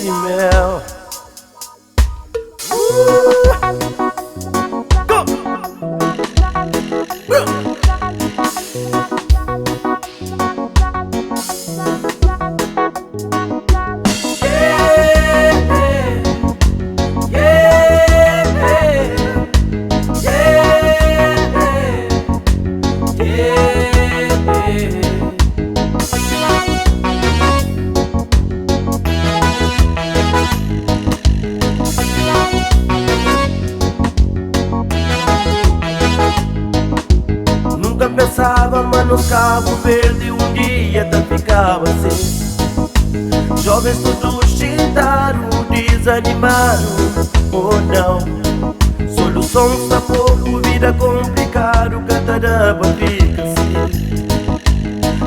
Mel. Nunca pensava, mas no Cabo Verde um dia até ficava assim. Jovens todos tentaram, desanimaram, ou não. Solução está pouco, vida complicada, cataraba fica assim.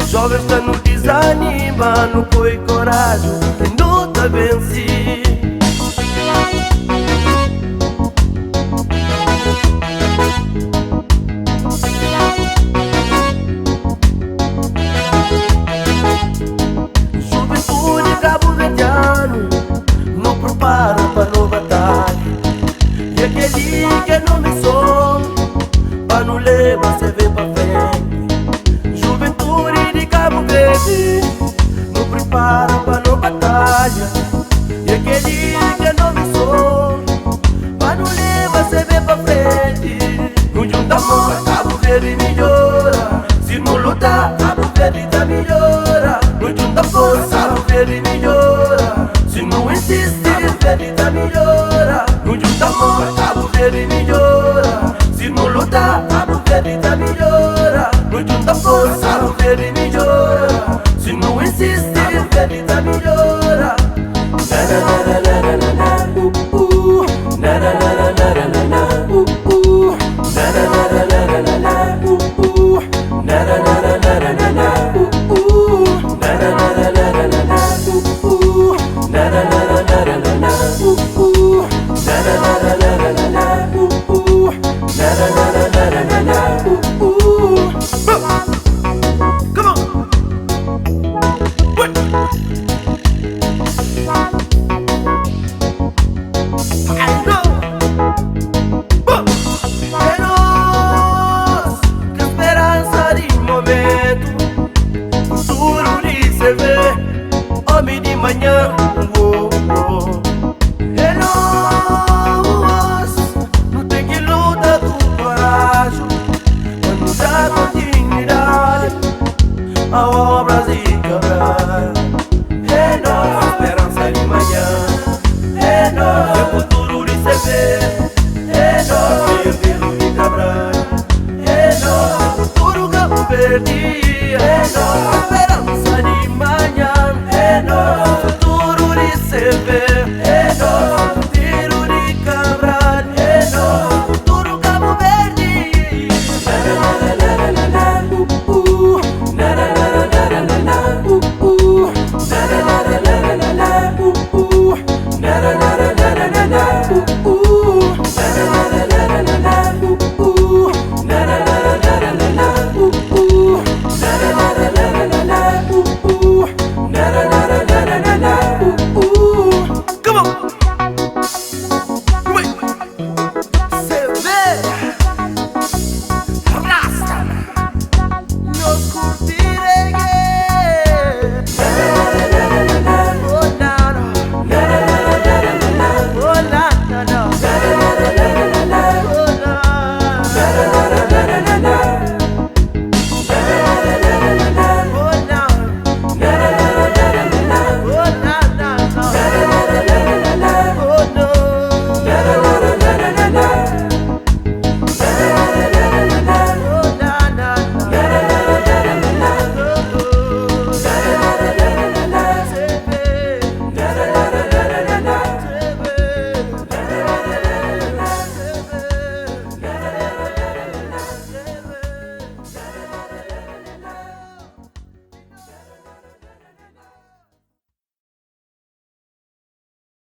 Jovens está no desanima, não foi coragem, que não tá venci. Para nova batalha, e aquele que não me som, para não levar você ver pra frente. Juventude de Cabo Verde, não prepara para nova batalha, e aquele que não me som, para não levar você ver pra frente. No junta mão, Cabo Verde melhora, se não lutar, Cabo Verde tá melhora. No junta força, Cabo Verde melhora, se não insistir, Verde tá melhora. No junta mão, Cabo Verde melhora, se não lutar, Cabo Verde tá melhora. No junta força, Cabo Verde melhora, se não insistir, Verde tá melhora. Homem de manhã,